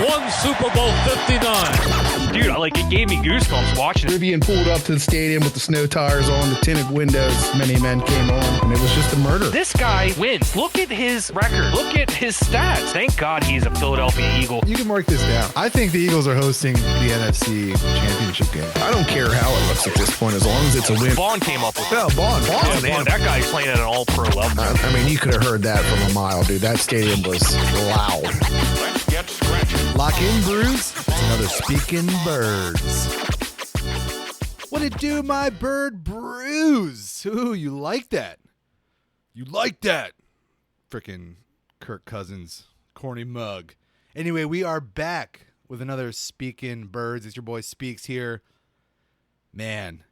won Super Bowl 59. Dude, it gave me goosebumps watching it. Rivian pulled up to the stadium with the snow tires on, the tinted windows. Many men came on, and it was just a murder. This guy wins. Look at his record. Look at his stats. Thank God he's a Philadelphia Eagle. You can mark this down. I think the Eagles are hosting the NFC Championship game. I don't care how it looks at this point, as long as it's a win. Vaughn came up with Yeah, Bond. Man, that guy's playing at an all-pro level. I mean, you could have heard that from a mile, dude. That stadium was loud. Let's get scratching. Lock in, Brus. It's another Speaking Birds. What it do, my bird Brus? Ooh, you like that? You like that? Frickin' Kirk Cousins, corny mug. Anyway, we are back with another Speaking Birds. It's your boy Speaks here. Man,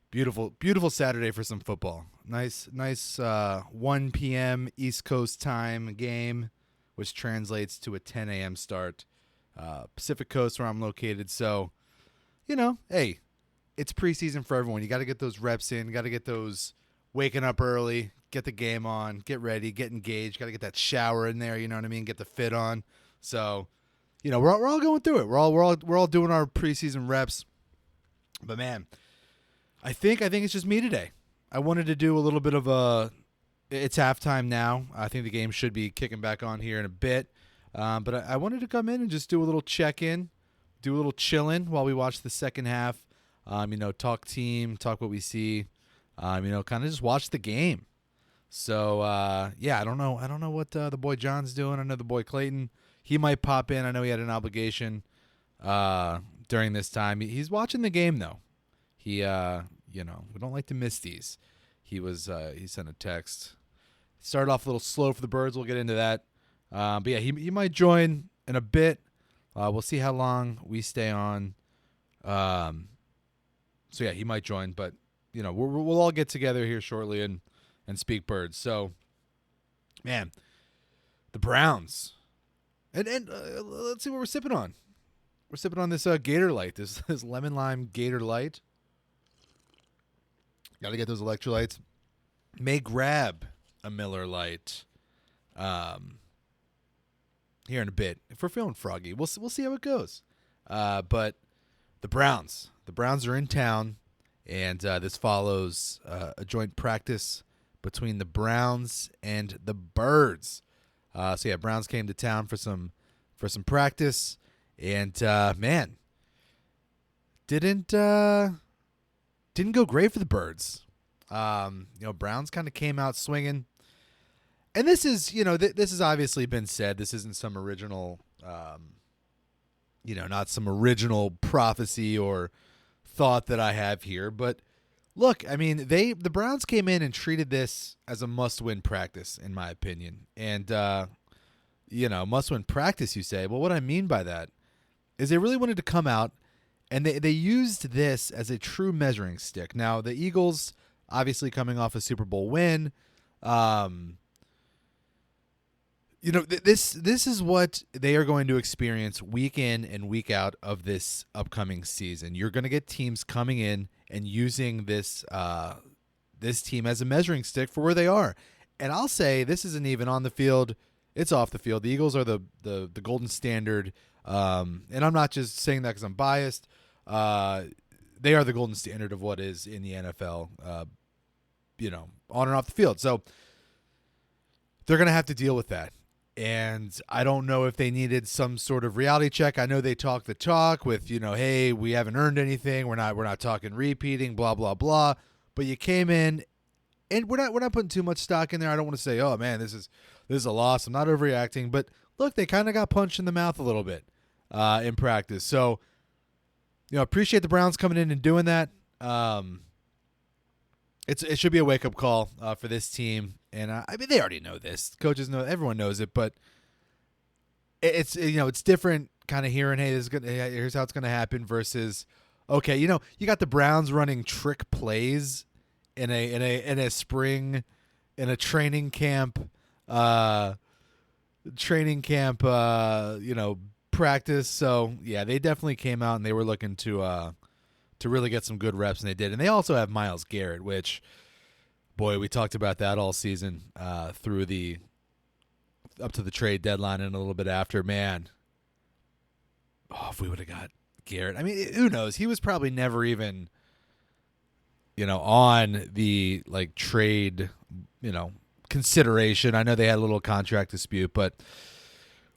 beautiful, beautiful Saturday for some football. Nice 1 p.m. East Coast time game, which translates to a 10 a.m. start. Pacific Coast where I'm located. So, hey, it's preseason for everyone. You got to get those reps in. You got to get those waking up early, get the game on, get ready, get engaged. Got to get that shower in there, you know what I mean? Get the fit on. So, we're all going through it. We're all doing our preseason reps. But man, I think it's just me today. I wanted to do a little bit of it's halftime now. I think the game should be kicking back on here in a bit. But I wanted to come in and just do a little check-in, do a little chilling while we watch the second half. Talk team, talk what we see. Kind of just watch the game. So I don't know what the boy John's doing. I know the boy Clayton, he might pop in. I know he had an obligation during this time. He's watching the game though. He we don't like to miss these. He sent a text. Started off a little slow for the Birds. We'll get into that. But yeah, he might join in a bit. We'll see how long we stay on. So yeah, he might join, but we'll all get together here shortly and speak Birds. So, man, the Browns, and let's see what we're sipping on. We're sipping on this Gator Light, this lemon lime Gator Light. Got to get those electrolytes. May grab a Miller Lite here in a bit. If we're feeling froggy, we'll see how it goes. But the Browns are in town, and this follows a joint practice between the Browns and the Birds. Browns came to town for some practice, and man, didn't go great for the Birds. Browns kind of came out swinging. And this is, this has obviously been said. This isn't some original, not some original prophecy or thought that I have here. But look, I mean, the Browns came in and treated this as a must-win practice, in my opinion. And, must-win practice, you say. Well, what I mean by that is they really wanted to come out, and they used this as a true measuring stick. Now, the Eagles, obviously coming off a Super Bowl win, this is what they are going to experience week in and week out of this upcoming season. You're going to get teams coming in and using this team as a measuring stick for where they are. And I'll say this isn't even on the field; it's off the field. The Eagles are the golden standard, and I'm not just saying that because I'm biased. They are the golden standard of what is in the NFL, on and off the field. So they're going to have to deal with that. And I don't know if they needed some sort of reality check. I know they talk the talk with, hey, we haven't earned anything. We're not talking repeating, blah, blah, blah. But you came in, and we're not putting too much stock in there. I don't want to say, oh man, this is a loss. I'm not overreacting. But look, they kind of got punched in the mouth a little bit in practice. So, appreciate the Browns coming in and doing that. It should be a wake-up call for this team. And I mean, they already know this. Coaches know, everyone knows it, but it's different kind of hearing, hey, here's how it's going to happen versus, okay, you got the Browns running trick plays in a spring, in a training camp, practice. So yeah, they definitely came out and they were looking to really get some good reps, and they did. And they also have Myles Garrett, which, boy, we talked about that all season through up to the trade deadline and a little bit after. Man, if we would have got Garrett. I mean, who knows? He was probably never even, on the trade, consideration. I know they had a little contract dispute, but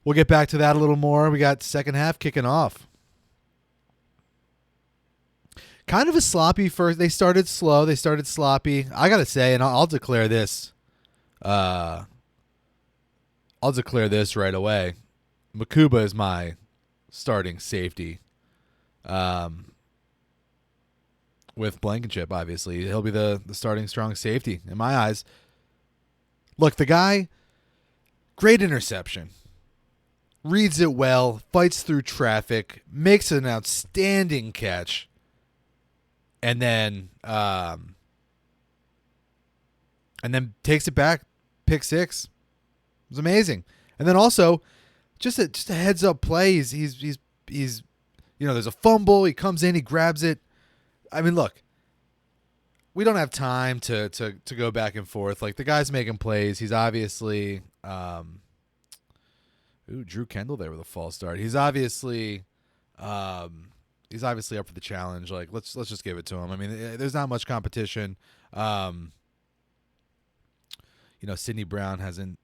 we'll get back to that a little more. We got second half kicking off. Kind of a sloppy first. They started slow. They started sloppy. I got to say, and I'll declare this. I'll declare this right away. Makuba is my starting safety. With Blankenship, obviously. He'll be the starting strong safety in my eyes. Look, the guy, great interception. Reads it well, fights through traffic, makes an outstanding catch, and then takes it back, pick six. It was amazing. And then also, just a heads up play. He's there's a fumble. He comes in, he grabs it. I mean, look, we don't have time to go back and forth. Like, the guy's making plays. He's obviously Drew Kendall there with a false start. He's obviously up for the challenge. Like, let's just give it to him. I mean, there's not much competition. Sidney Brown hasn't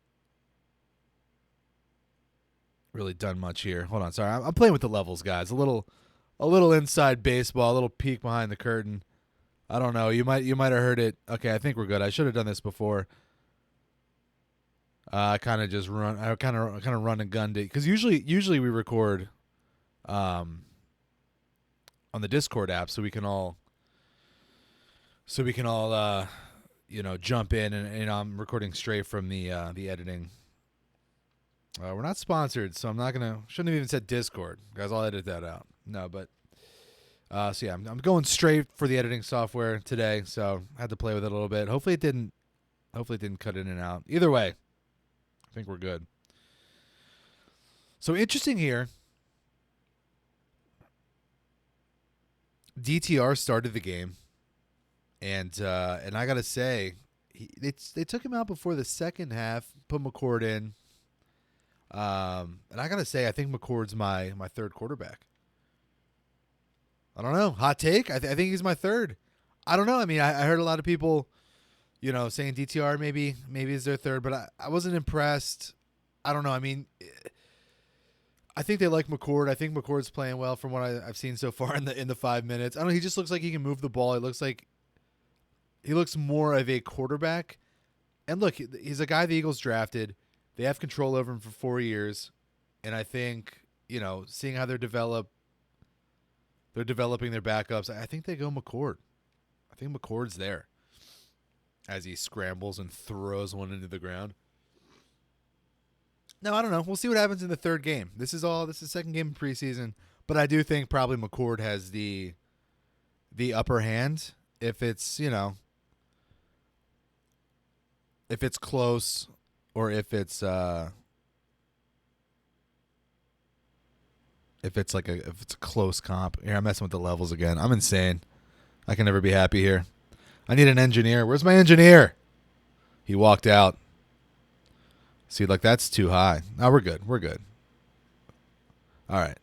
really done much here. Hold on, sorry. I'm playing with the levels, guys. A little inside baseball, a little peek behind the curtain. I don't know. You might have heard it. Okay, I think we're good. I should have done this before. I kind of run and gunned it, because usually we record on the Discord app, so we can all jump in, and I'm recording straight from the editing. We're not sponsored, so shouldn't have even said Discord, guys. I'll edit that out. No, but so yeah, I'm going straight for the editing software today, so I had to play with it a little bit. Hopefully it didn't cut in and out. Either way, I think we're good. So interesting here. DTR started the game, and I gotta say, they took him out before the second half, put McCord in, and I gotta say, I think McCord's my third quarterback. I don't know. Hot take? I think he's my third. I don't know. I mean, I heard a lot of people, saying DTR maybe is their third, but I wasn't impressed. I don't know. I mean, I think they like McCord. I think McCord's playing well from what I've seen so far in the 5 minutes. I don't know. He just looks like he can move the ball. He looks more of a quarterback. And look, he's a guy the Eagles drafted. They have control over him for 4 years. And I think, seeing how they're developing their backups, I think they go McCord. I think McCord's there as he scrambles and throws one into the ground. No, I don't know. We'll see what happens in the third game. This is the second game of preseason, but I do think probably McCord has the upper hand if it's, if it's close, or if it's a close comp. Here, I'm messing with the levels again. I'm insane. I can never be happy here. I need an engineer. Where's my engineer? He walked out. See, that's too high. No, we're good. We're good. All right.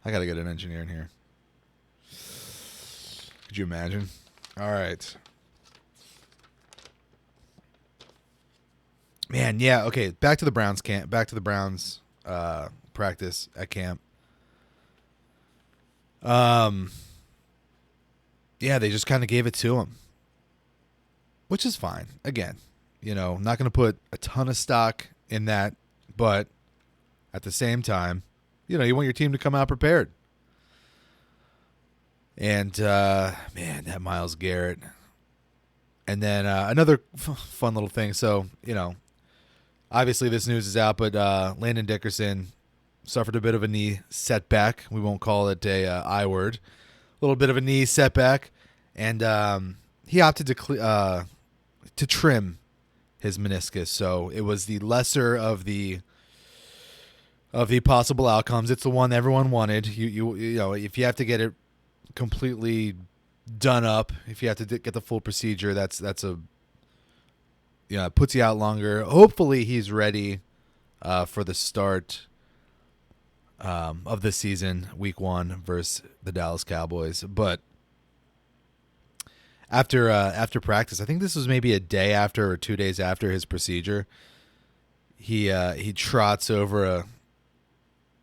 I got to get an engineer in here. Could you imagine? All right. Man, yeah, okay. Back to the Browns camp. Back to the Browns practice at camp. Yeah, they just kind of gave it to him, which is fine. Again, not going to put a ton of stock in that, but at the same time, you want your team to come out prepared. And man, that Myles Garrett. And then another fun little thing. So, obviously this news is out, but Landon Dickerson suffered a bit of a knee setback. We won't call it a I word. A little bit of a knee setback, and he opted to trim his meniscus. So it was the lesser of the possible outcomes. It's the one everyone wanted. If you have to get it completely done up, if you have to get the full procedure, that's it puts you out longer. Hopefully he's ready for the start of this season, Week 1 versus the Dallas Cowboys. But after practice, I think this was maybe a day after or 2 days after his procedure, he trots over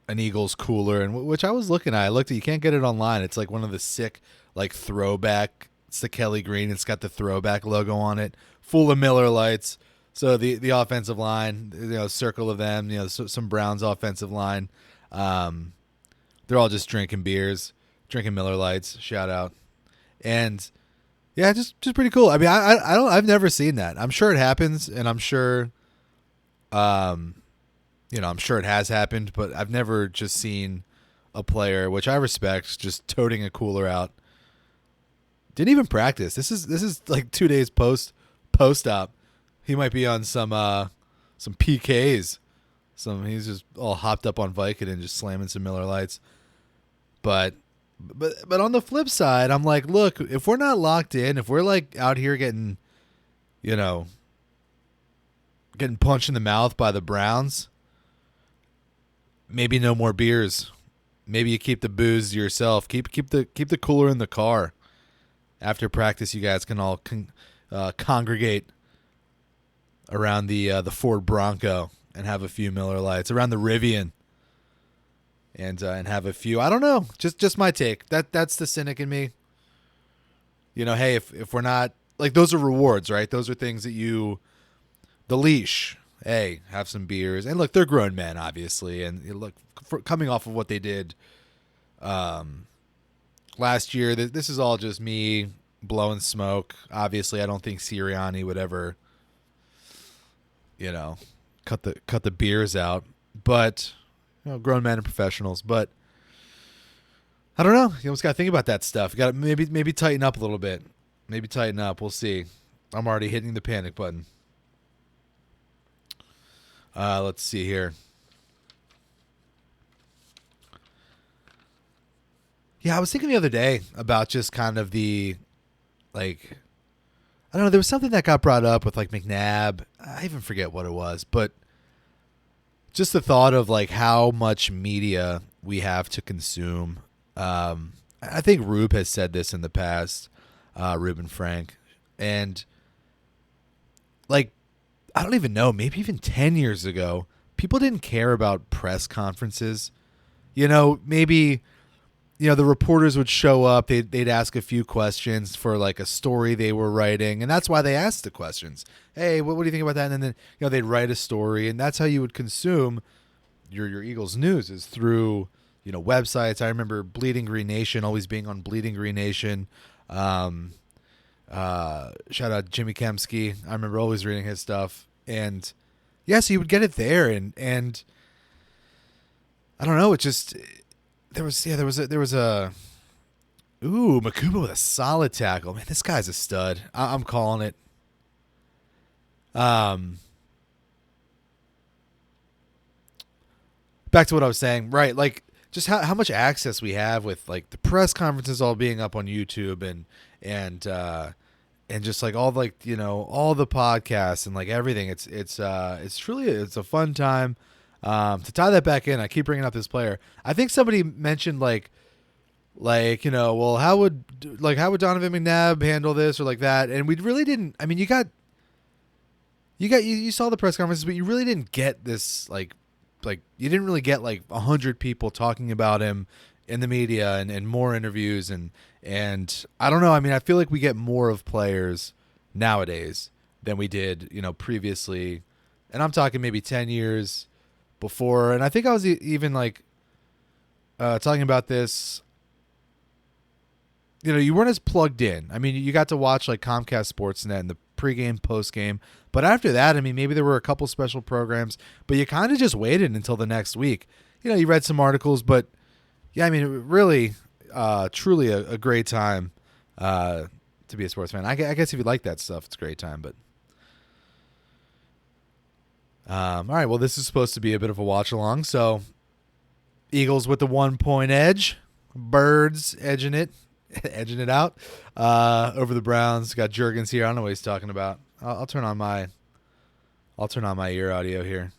an Eagles cooler, and which I was looking at. I looked at, you can't get it online. It's like one of the sick like throwback. It's the Kelly Green. It's got the throwback logo on it, full of Miller Lights. So the offensive line, circle of them, some Browns offensive line. They're all just drinking beers, drinking Miller Lights. Shout out, and yeah, just pretty cool. I mean, I've never seen that. I'm sure it happens, and I'm sure, I'm sure it has happened, but I've never just seen a player, which I respect, just toting a cooler out. Didn't even practice. This is like 2 days post-op. He might be on some PKs. He's just all hopped up on Vicodin, just slamming some Miller Lights. But on the flip side, I'm like, look, if we're not locked in, if we're like out here getting punched in the mouth by the Browns, maybe no more beers. Maybe you keep the booze to yourself. Keep the cooler in the car. After practice, you guys can all congregate around the Ford Bronco and have a few Miller Lights, around the Rivian, and have a few. I don't know, just my take. That's the cynic in me. Hey, if we're not, like, those are rewards, right? Those are things that the leash. Hey, have some beers, and look, they're grown men, obviously, and look, coming off of what they did last year, this is all just me blowing smoke. Obviously, I don't think Sirianni would ever, cut the beers out. But grown men and professionals. But I don't know. You almost got to think about that stuff. Got to maybe tighten up a little bit. Maybe tighten up. We'll see. I'm already hitting the panic button. Let's see here. Yeah, I was thinking the other day about just kind of the, like, I don't know, there was something that got brought up with, like, McNabb. I even forget what it was, but just the thought of, like, how much media we have to consume. I think Rube has said this in the past, Rube and Frank. And, like, I don't even know, maybe even 10 years ago, people didn't care about press conferences. Maybe the reporters would show up, they'd ask a few questions for like a story they were writing, and that's why they asked the questions. Hey, what do you think about that? And then they'd write a story, and that's how you would consume your Eagles news, is through websites. I remember Bleeding Green Nation, always being on Bleeding Green Nation. Shout out Jimmy Kemsky. I remember always reading his stuff, and yeah, so you would get it there, and I don't know, it just. There was a Makuba with a solid tackle. Man, this guy's a stud. I'm calling it. Back to what I was saying, right? Like, just how much access we have with, like, the press conferences all being up on YouTube and just like all, like, all the podcasts and like everything. It's truly a fun time. To tie that back in, I keep bringing up this player. I think somebody mentioned well, how would Donovan McNabb handle this or like that? And we really didn't. I mean, you saw the press conferences, but you really didn't get this like you didn't really get like 100 people talking about him in the media and more interviews and I don't know. I mean, I feel like we get more of players nowadays than we did previously, and I'm talking maybe 10 years. Before, and I think I was even like talking about this. You weren't as plugged in. I mean, you got to watch like Comcast Sportsnet in the pregame, postgame, but after that, I mean, maybe there were a couple special programs, but you kind of just waited until the next week. You read some articles, but yeah, I mean, it really, truly a great time to be a sports fan. I guess if you like that stuff, it's a great time, but. All right, well, this is supposed to be a bit of a watch along. So, Eagles with the 1 point edge, Birds edging it out over the Browns. Got Juergens here. I don't know what he's talking about. I'll turn on my ear audio here.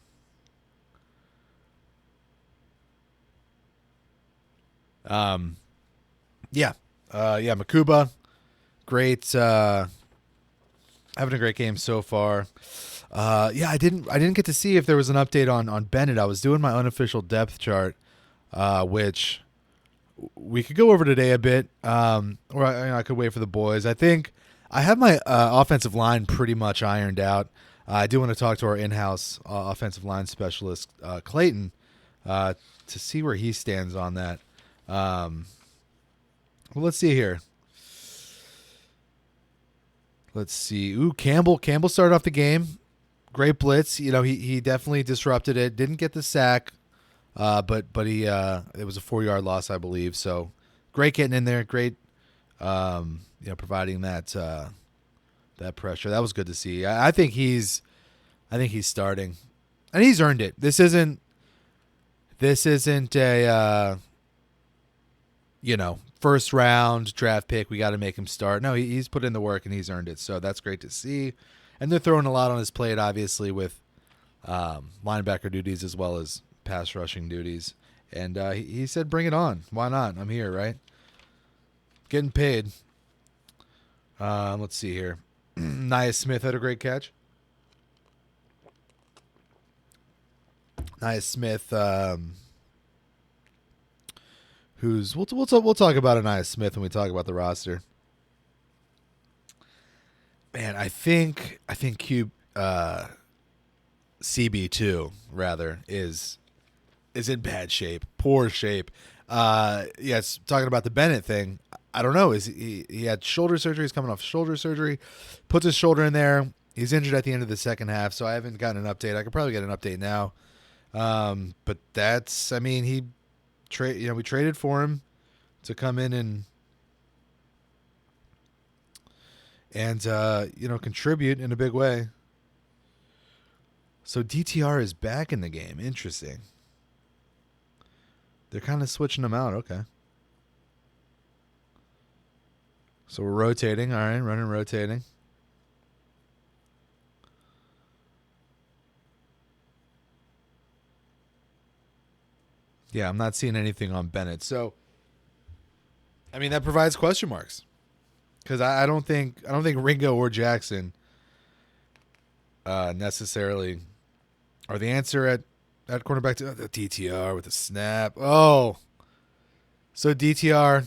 Yeah. Makuba, great. Having a great game so far. I didn't get to see if there was an update on Bennett. I was doing my unofficial depth chart, which we could go over today a bit, or I could wait for the boys. I think I have my offensive line pretty much ironed out. I do want to talk to our in-house offensive line specialist, Clayton, to see where he stands on that. Well, let's see here. Let's see. Ooh, Campbell started off the game. Great blitz. He definitely disrupted it. Didn't get the sack, but he it was a 4-yard loss, I believe. So great getting in there. Great, providing that pressure. That was good to see. I think he's starting, and he's earned it. This isn't a first round draft pick. We got to make him start. No, he's put in the work and he's earned it. So that's great to see. And they're throwing a lot on his plate, obviously, with linebacker duties as well as pass rushing duties. And he said, bring it on. Why not? I'm here, right? Getting paid. Let's see here. Nia Smith had a great catch. Nia Smith, who's we'll talk about Ania Smith when we talk about the roster. Man, I think CB2 rather is in bad shape, poor shape. Yes, talking about the Bennett thing. I don't know. Is he had shoulder surgery? He's coming off shoulder surgery. Puts his shoulder in there. He's injured at the end of the second half, so I haven't gotten an update. I could probably get an update now. But that's, we traded for him to come in and contribute in a big way. So DTR is back in the game. Interesting. They're kind of switching him out. Okay. So we're rotating. All right, running, rotating. Yeah, I'm not seeing anything on Bennett. So, that provides question marks. Because I don't think Ringo or Jackson necessarily are the answer at cornerback to the DTR with the snap. Oh, so DTR,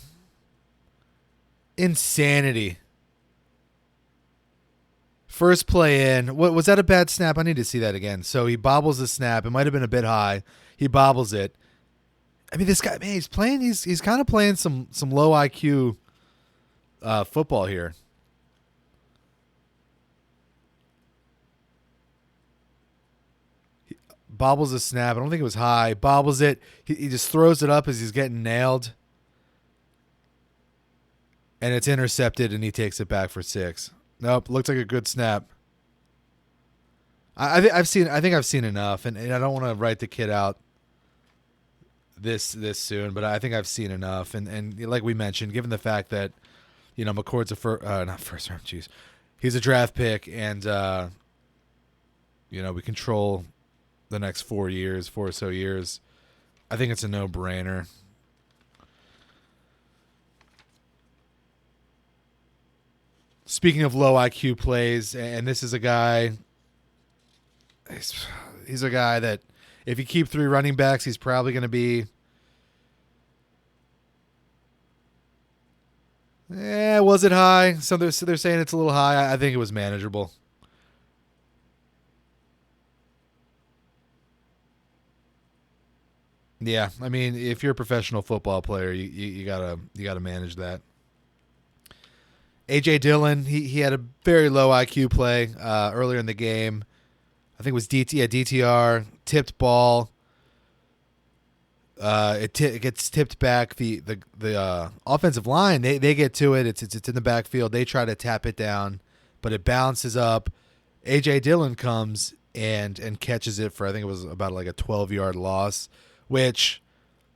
insanity. First play in. What was that, a bad snap? I need to see that again. So he bobbles the snap. It might have been a bit high. He bobbles it. This guy, man, he's playing. He's kind of playing some low IQ football here. He bobbles the snap. I don't think it was high. Bobbles it. He just throws it up as he's getting nailed, and it's intercepted, and he takes it back for 6. Nope, looks like a good snap. I think I've seen enough, and I don't want to write the kid out this soon, but I think I've seen enough, and like we mentioned, given the fact that McCord's not first round, jeez, he's a draft pick, and we control the next 4 or so years. I think it's a no-brainer. Speaking of low IQ plays, and this is a guy, he's a guy that if you keep 3 running backs, he's probably going to be, was it high? So they're saying it's a little high. I think it was manageable. Yeah, if you're a professional football player, you gotta manage that. A.J. Dillon, he had a very low IQ play earlier in the game. I think it was DTR, tipped ball. It gets tipped back. The offensive line, they get to it. It's in the backfield. They try to tap it down, but it bounces up. A.J. Dillon comes and catches it for, I think it was about like a 12-yard loss, which,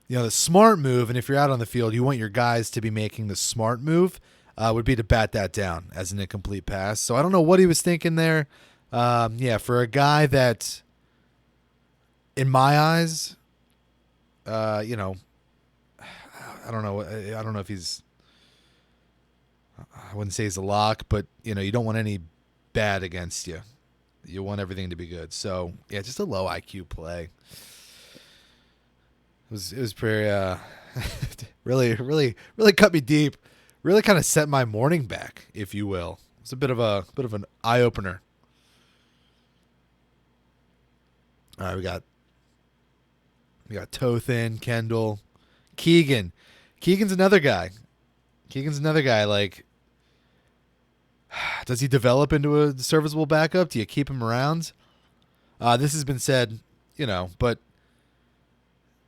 the smart move, and if you're out on the field, you want your guys to be making the smart move, would be to bat that down as an incomplete pass. So I don't know what he was thinking there. For a guy that, in my eyes, I I don't know. I don't know if he's. I wouldn't say he's a lock, but you don't want any bad against you. You want everything to be good. So yeah, just a low IQ play. It was pretty really cut me deep. Really kind of set my morning back, if you will. It's a bit of an eye opener. All right, we got Tothin, Kendall, Keegan. Keegan's another guy. Like, does he develop into a serviceable backup? Do you keep him around? This has been said, but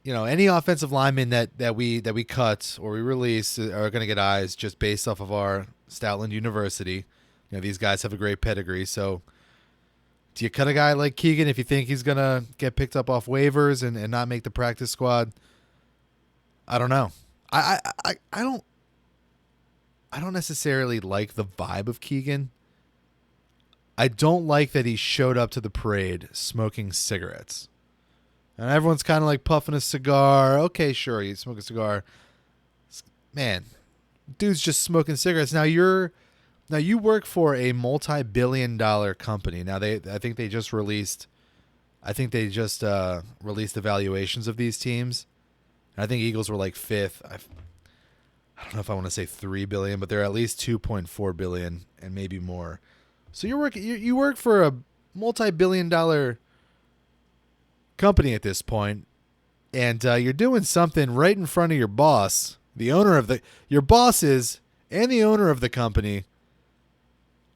any offensive lineman that we cut or we release are going to get eyes just based off of our Stoutland University. These guys have a great pedigree. So do you cut a guy like Keegan if you think he's going to get picked up off waivers and not make the practice squad? I don't know. I don't necessarily like the vibe of Keegan. I don't like that he showed up to the parade smoking cigarettes. And everyone's kind of like puffing a cigar. Okay, sure, you smoke a cigar. Man, dude's just smoking cigarettes. Now you work for a multi-billion-dollar company. Now I think they just released evaluations of these teams. And I think Eagles were like fifth. I don't know if I want to say $3 billion, but they're at least $2.4 billion and maybe more. So you work for a multi-billion-dollar company at this point, and you're doing something right in front of your boss, your bosses, and the owner of the company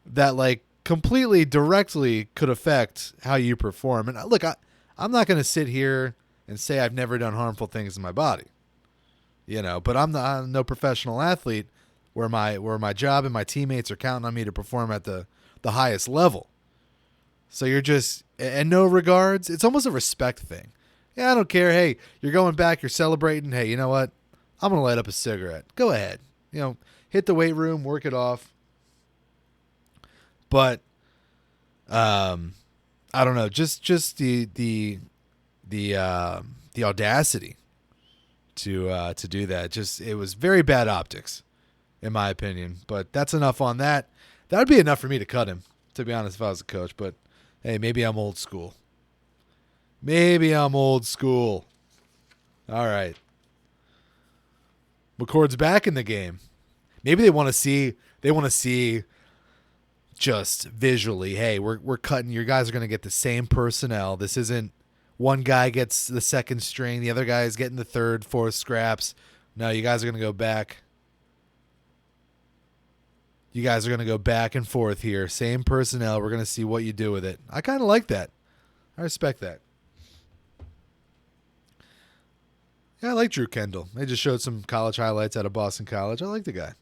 that like completely directly could affect how you perform. And look, I'm not going to sit here and say I've never done harmful things in my body, but I'm no professional athlete where my job and my teammates are counting on me to perform at the highest level. So you're just, and no regards. It's almost a respect thing. Yeah, I don't care. Hey, you're going back. You're celebrating. Hey, you know what? I'm going to light up a cigarette. Go ahead. Hit the weight room, work it off. But, I don't know. Just the audacity to do that. Just, it was very bad optics, in my opinion. But that's enough on that. That would be enough for me to cut him, to be honest, if I was a coach. But hey, maybe I'm old school. All right. McCord's back in the game. Maybe they want to see just visually, hey, we're cutting, your guys are going to get the same personnel. This isn't one guy gets the second string, the other guy is getting the third, fourth scraps. No, you guys are going to go back. You guys are going to go back and forth here. Same personnel. We're going to see what you do with it. I kind of like that. I respect that. Yeah, I like Drew Kendall. They just showed some college highlights out of Boston College. I like the guy.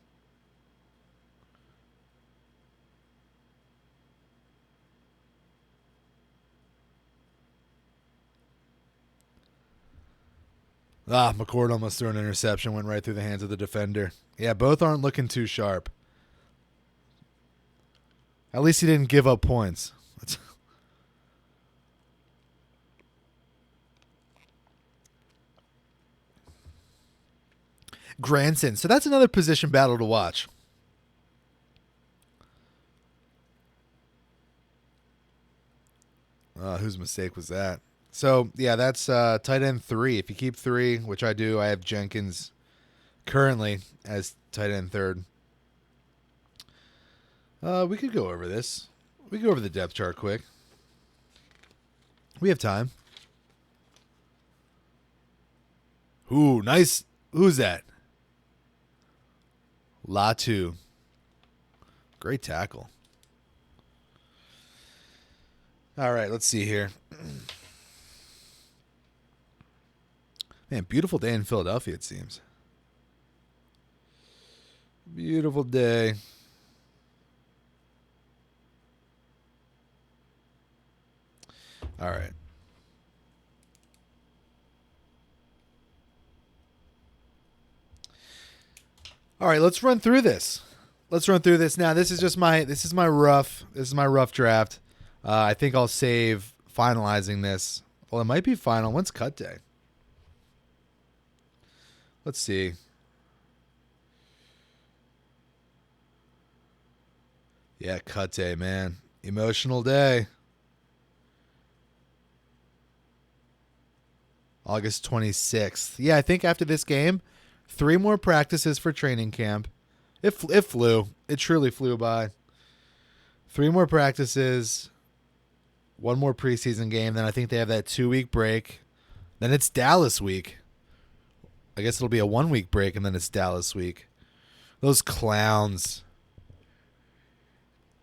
McCord almost threw an interception. Went right through the hands of the defender. Yeah, both aren't looking too sharp. At least he didn't give up points. Granson. So that's another position battle to watch. Whose mistake was that? So, yeah, that's tight end 3. If you keep 3, which I do, I have Jenkins currently as tight end 3rd. We could go over this. We could go over the depth chart quick. We have time. Ooh, nice. Who's that? Latu. Great tackle. All right, let's see here. Man, beautiful day in Philadelphia, it seems. Beautiful day. All right. All right, let's run through this. Now. This is my rough draft. I think I'll save finalizing this. Well, it might be final. When's cut day? Let's see. Yeah, cut day, man. Emotional day. August 26th. Yeah, I think after this game, 3 more practices for training camp. It flew. It truly flew by. 3 more practices, 1 more preseason game. Then I think they have that 2-week break. Then it's Dallas week. I guess it'll be a 1-week break, and then it's Dallas week. Those clowns.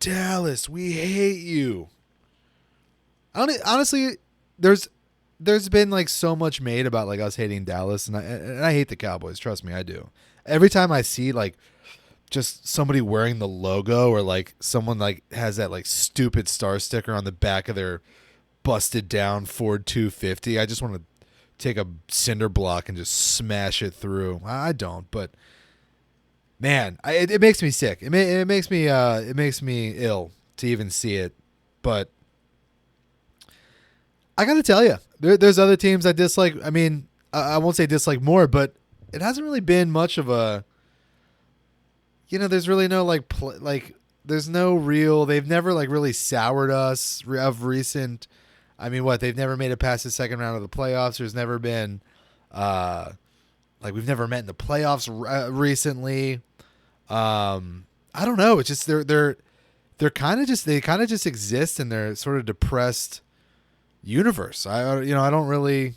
Dallas, we hate you. Honestly, there's been like so much made about like us hating Dallas, and I hate the Cowboys. Trust me, I do. Every time I see like just somebody wearing the logo, or like someone like has that like stupid star sticker on the back of their busted down Ford 250, I just want to take a cinder block and just smash it through. I don't, but man, it makes me sick. It makes me ill to even see it. But I got to tell you, there's other teams I dislike. I mean, I won't say dislike more, but it hasn't really been much of a. There's really no there's no real. They've never like really soured us of recent. I mean, they've never made it past the second round of the playoffs. There's never been, we've never met in the playoffs recently. I don't know. It's just they're kind of just exist in their sort of depressed universe. I don't really.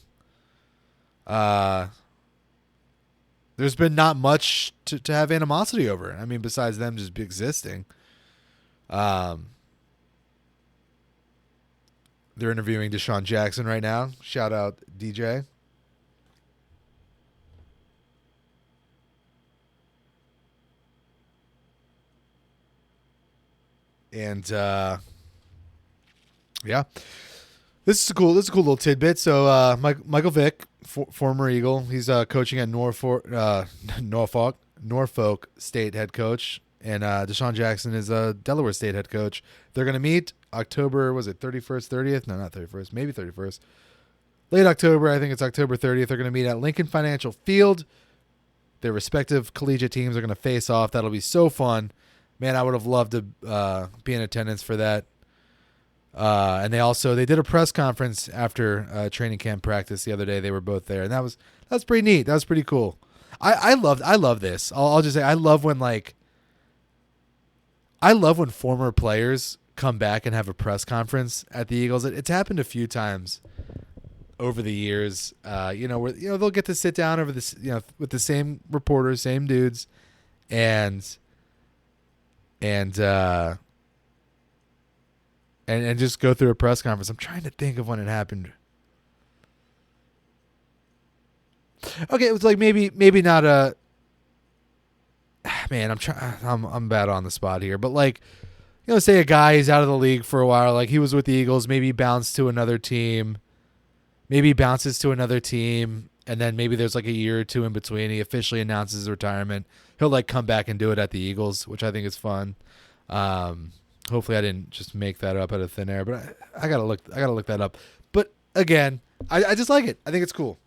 There's been not much to have animosity over. I mean, besides them just existing. They're interviewing Deshaun Jackson right now. Shout out DJ. And yeah, this is a cool little tidbit. So Michael Vick, former Eagle, he's coaching at Norfolk State head coach, and Deshaun Jackson is a Delaware State head coach. They're going to meet October, was it 31st, 30th? No, not 31st, maybe 31st. Late October, I think it's October 30th. They're going to meet at Lincoln Financial Field. Their respective collegiate teams are going to face off. That'll be so fun. Man, I would have loved to be in attendance for that. And they did a press conference after training camp practice the other day. They were both there, and that was pretty neat. That was pretty cool. I love this. I'll just say I love when former players come back and have a press conference at the Eagles. It's happened a few times over the years. Where they'll get to sit down over this, with the same reporters, same dudes, and just go through a press conference. I'm trying to think of when it happened. Okay, it was like maybe not a. Man, I'm bad on the spot here, but say a guy is out of the league for a while, like he was with the Eagles, maybe bounced to another team, maybe bounces to another team, and then maybe there's like a year or two in between. He officially announces his retirement. He'll come back and do it at the Eagles, which I think is fun. Hopefully I didn't just make that up out of thin air, but I gotta look that up. But again, I just like it. I think it's cool.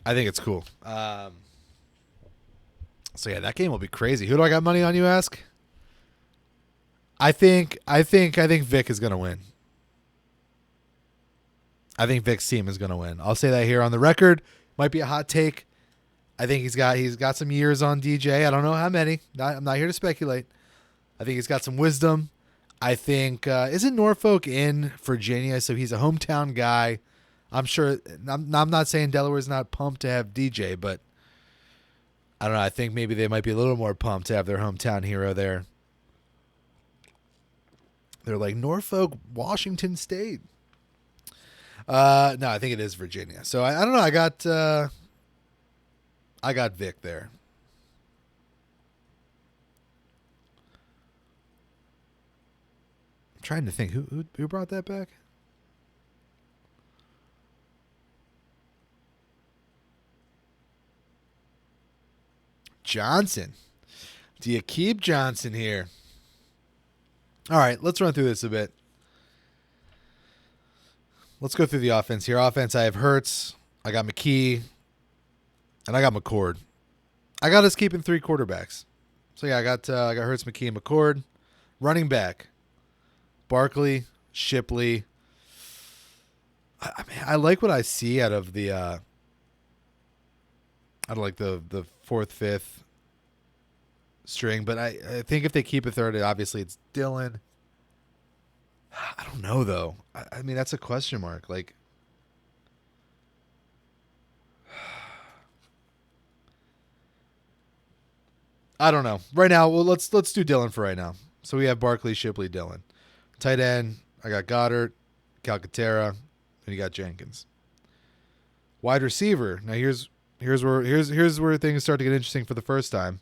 I think it's cool. So yeah, that game will be crazy. Who do I got money on, you ask? I think Vic is gonna win. I think Vic's team is gonna win. I'll say that here on the record. Might be a hot take. I think he's got some years on DJ. I don't know how many. I'm not here to speculate. I think he's got some wisdom. I think isn't Norfolk in Virginia, so he's a hometown guy. I'm sure. I'm not saying Delaware's not pumped to have DJ, but I don't know. I think maybe they might be a little more pumped to have their hometown hero there. They're like Norfolk, Washington State. No, I think it is Virginia. So I don't know. I got Vic there. I'm trying to think who brought that back. Johnson. Do you keep Johnson here? All right, let's run through this a bit. Let's go through the offense here. Offense, I have Hurts, I got McKee, and I got McCord. I got us keeping 3 quarterbacks. So yeah, I got Hurts, McKee, and McCord. Running back, Barkley, Shipley. I mean, I like what I see out of the like the 4th, 5th string, but I think if they keep a third, obviously it's Dylan. I don't know though. I mean, that's a question mark. Like, I don't know. Right now, well, let's do Dylan for right now. So we have Barkley, Shipley, Dylan. Tight end, I got Goddard, Calcaterra, and you got Jenkins. Wide receiver. Now here's where things start to get interesting for the first time.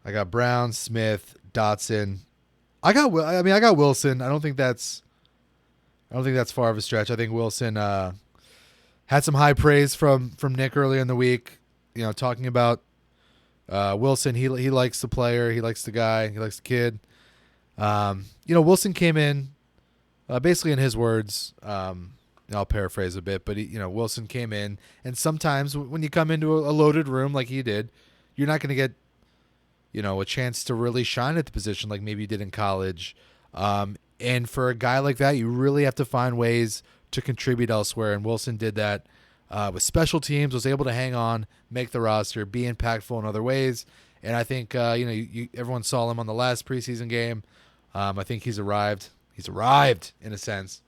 I got Brown, Smith, Dotson. I got Wilson. I don't think that's far of a stretch. I think Wilson had some high praise from Nick earlier in the week. You know, talking about Wilson. He likes the player. He likes the guy. He likes the kid. You know, Wilson came in basically in his words. I'll paraphrase a bit, but Wilson came in, and sometimes when you come into a loaded room like he did, you're not going to get a chance to really shine at the position like maybe you did in college. And for a guy like that, you really have to find ways to contribute elsewhere. And Wilson did that with special teams, was able to hang on, make the roster, be impactful in other ways. And I think, everyone saw him on the last preseason game. I think he's arrived. He's arrived in a sense.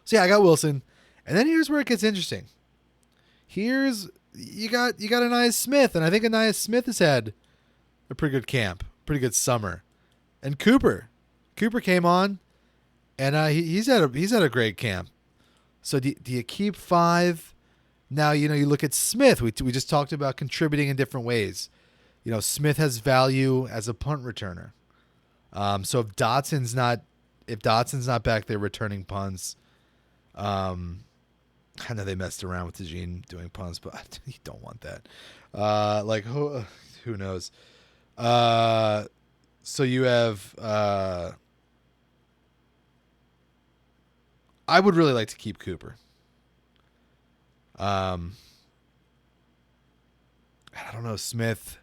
So yeah, I got Wilson. And then here's where it gets interesting. You got Anais Smith, and I think Anais Smith has had a pretty good camp, pretty good summer. And Cooper came on, and he's had a great camp. So do you keep 5? Now you look at Smith. We just talked about contributing in different ways. Smith has value as a punt returner. So if Dotson's not back there returning punts, I know they messed around with Tajin doing punts, but you don't want that. Who knows? So you have. I would really like to keep Cooper. I don't know, Smith.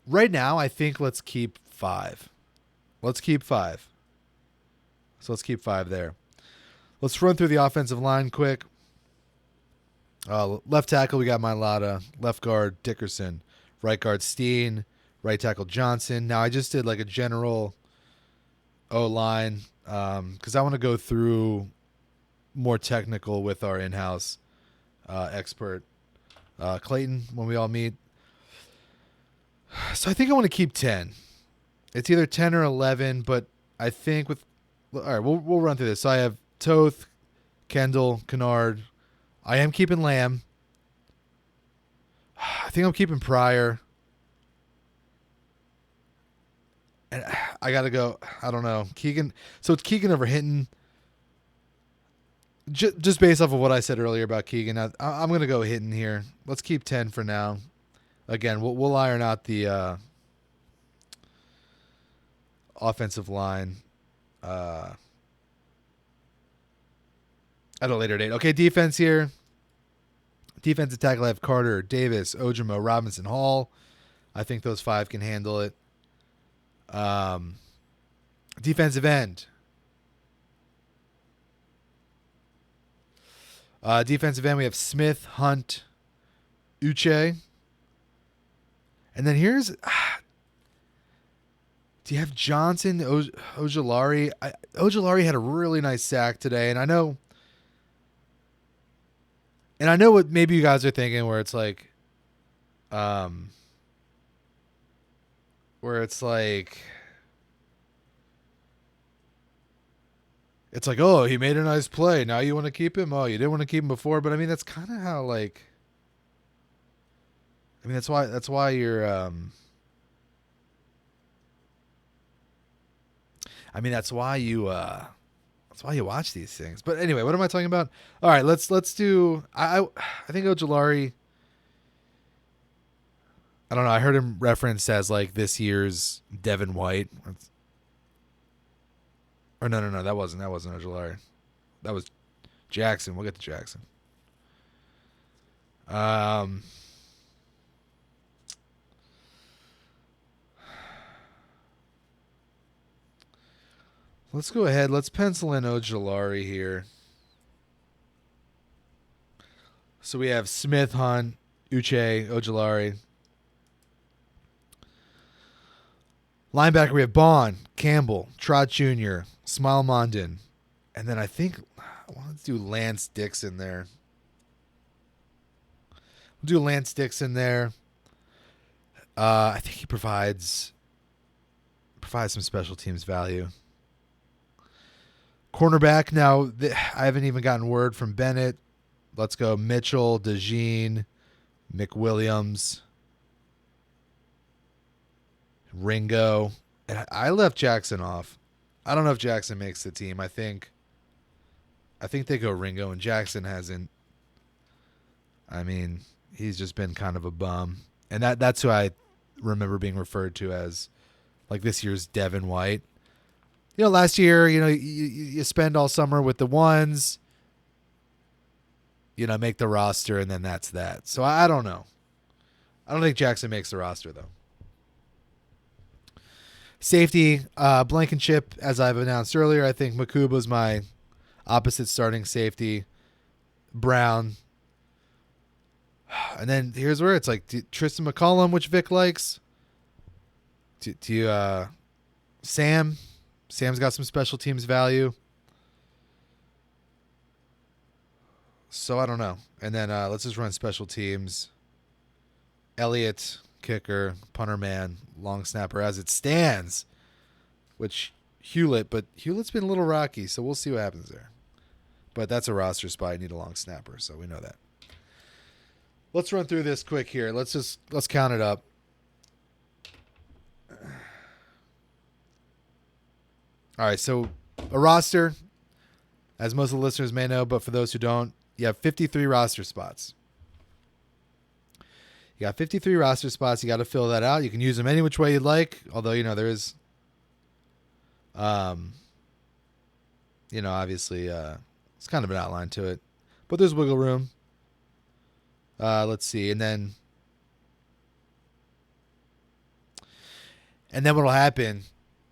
Right now, I think let's keep 5. Let's keep 5. So let's keep 5 there. Let's run through the offensive line quick. Left tackle, we got Mailata. Left guard, Dickerson. Right guard, Steen. Right tackle, Johnson. Now, I just did like a general O-line because I want to go through more technical with our in-house expert, Clayton, when we all meet. So I think I want to keep 10. It's either 10 or 11, but I think all right, we'll run through this. So I have Toth, Kendall, Kennard. I am keeping Lamb. I think I'm keeping Pryor. And I got to go, I don't know, Keegan. So it's Keegan over Hinton. Just based off of what I said earlier about Keegan, I'm going to go Hinton here. Let's keep 10 for now. Again, we'll iron out the offensive line at a later date. Okay, defense here. Defensive tackle, I have Carter, Davis, Ojimo, Robinson, Hall. I think those 5 can handle it. Defensive end. Defensive end, we have Smith, Hunt, Uche. And then here's... do you have Johnson, Ojulari? Ojulari had a really nice sack today, and I know what maybe you guys are thinking, where it's like, it's like, oh, he made a nice play. Now you want to keep him? Oh, you didn't want to keep him before, but I mean, that's kind of how that's why you're. That's why you watch these things. But anyway, what am I talking about? All right, let's do. I think Ojulari. I don't know. I heard him referenced as like this year's Devin White. Or no, that wasn't Ojulari. That was Jackson. We'll get to Jackson. Let's go ahead. Let's pencil in Ojulari here. So we have Smith, Hunt, Uche, Ojulari. Linebacker, we have Bond, Campbell, Trot Jr., Smile Mondin. And then I think I want to do Lance Dixon there. We'll do Lance Dixon there. I think he provides some special teams value. Cornerback, now I haven't even gotten word from Bennett. Let's go Mitchell, DeJean, McWilliams, Ringo. And I left Jackson off. I don't know if Jackson makes the team. I think they go Ringo, and Jackson hasn't. I mean, he's just been kind of a bum. And that's who I remember being referred to as like this year's Devin White. You know, last year, you spend all summer with the ones, make the roster, and then that's that. So I don't know. I don't think Jackson makes the roster, though. Safety, Blankenship, as I've announced earlier. I think Makuba's my opposite starting safety. Brown. And then here's where it's like Tristan McCollum, which Vic likes. Do you, Sam? Sam's got some special teams value. So I don't know. And then let's just run special teams. Elliott, kicker, punter man, long snapper as it stands. Which but Hewlett's been a little rocky, so we'll see what happens there. But that's a roster spot. You need a long snapper, so we know that. Let's run through this quick here. Let's count it up. All right, so a roster, as most of the listeners may know, but for those who don't, you have 53 roster spots. You got 53 roster spots. You got to fill that out. You can use them any which way you'd like, although, there is, obviously, it's kind of an outline to it. But there's wiggle room. Let's see. And then what will happen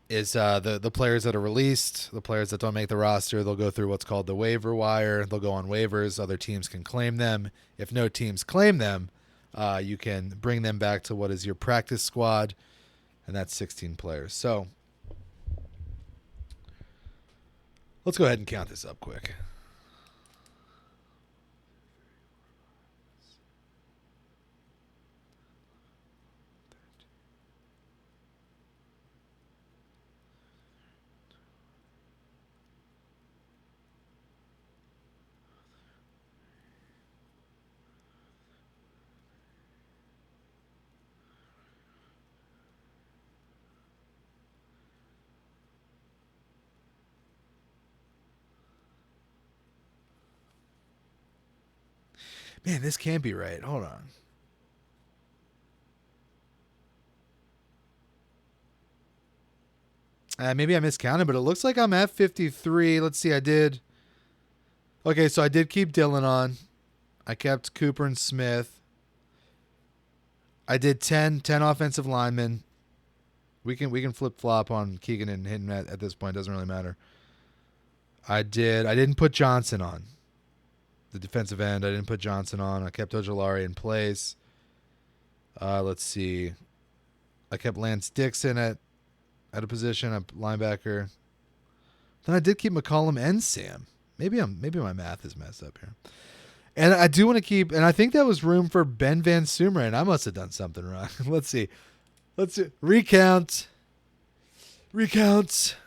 is the players that are released, the players that don't make the roster, they'll go through what's called the waiver wire. They'll go on waivers. Other teams can claim them. If no teams claim them, you can bring them back to what is your practice squad, and that's 16 players. So let's go ahead and count this up quick. Man, this can't be right. Hold on. Maybe I miscounted, but it looks like I'm at 53. Let's see. Okay, so I did keep Dillon on. I kept Cooper and Smith. I did 10 offensive linemen. We can flip-flop on Keegan and Hinton at this point. Doesn't really matter. I didn't put Johnson on. The defensive end, I didn't put Johnson on. I kept Ojulari in place. Let's see. I kept Lance Dixon at a position, a linebacker. Then I did keep McCollum and Sam. Maybe my math is messed up here. And I do want to keep, and I think that was room for Ben Van Sumeren. I must have done something wrong. Let's see. Recount. All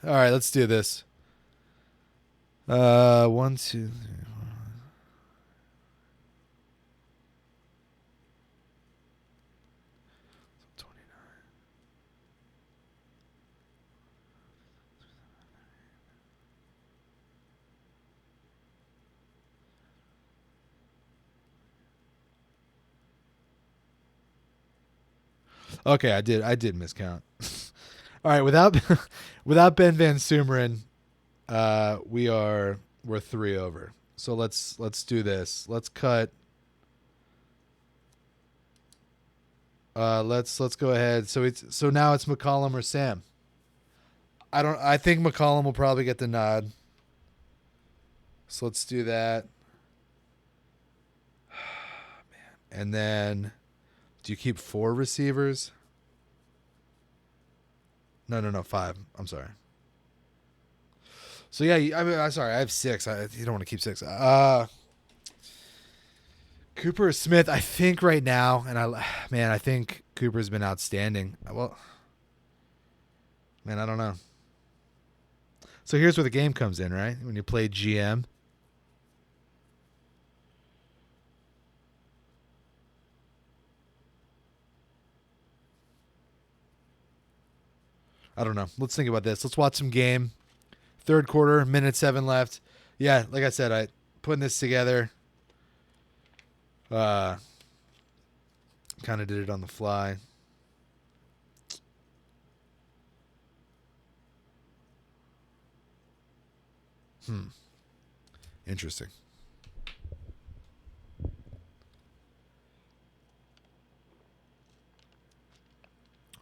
right, let's do this. 1, 2, 3. Okay, I did miscount. All right, without Ben Van Sumeren, we're 3 over. So let's do this. Let's cut. Let's go ahead. So now it's McCollum or Sam. I think McCollum will probably get the nod. So let's do that. And then, do you keep 4 receivers? No, 5. I'm sorry. So yeah, I'm sorry. I have 6. You don't want to keep 6. Cooper Smith, I think right now, and I think Cooper's been outstanding. Well, man, I don't know. So here's where the game comes in, right? When you play GM. I don't know. Let's think about this. Let's watch some game. Third quarter, minute 7 left. Yeah, like I said, I putting this together. Kind of did it on the fly. Interesting.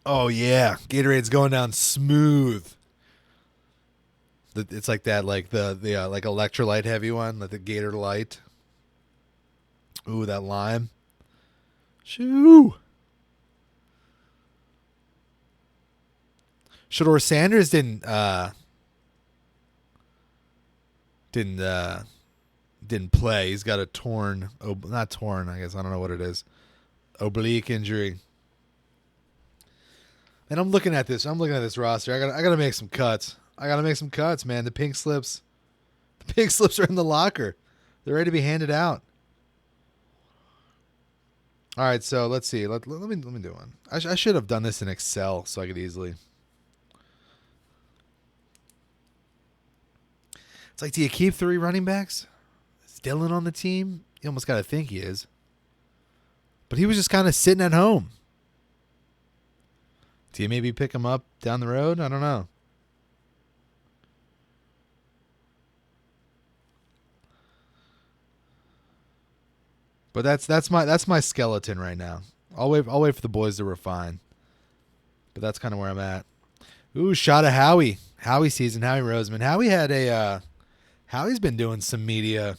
Oh yeah, Gatorade's going down smooth. It's like that, like the like electrolyte heavy one, like the Gator Light. Ooh, that lime. Shoo. Shador Sanders didn't play. He's got a not torn, I guess. I don't know what it is. Oblique injury. And I'm looking at this roster. I gotta make some cuts. Man. The pink slips are in the locker. They're ready to be handed out. All right, so let's see. Let me do one. I should have done this in Excel so I could easily. It's like, do you keep 3 running backs? Is Dylan on the team? You almost got to think he is. But he was just kind of sitting at home. Do you maybe pick him up down the road? I don't know. But that's my skeleton right now. I'll wait for the boys to refine. But that's kind of where I'm at. Ooh, shot of Howie. Howie season, Howie Roseman. Howie's been doing some media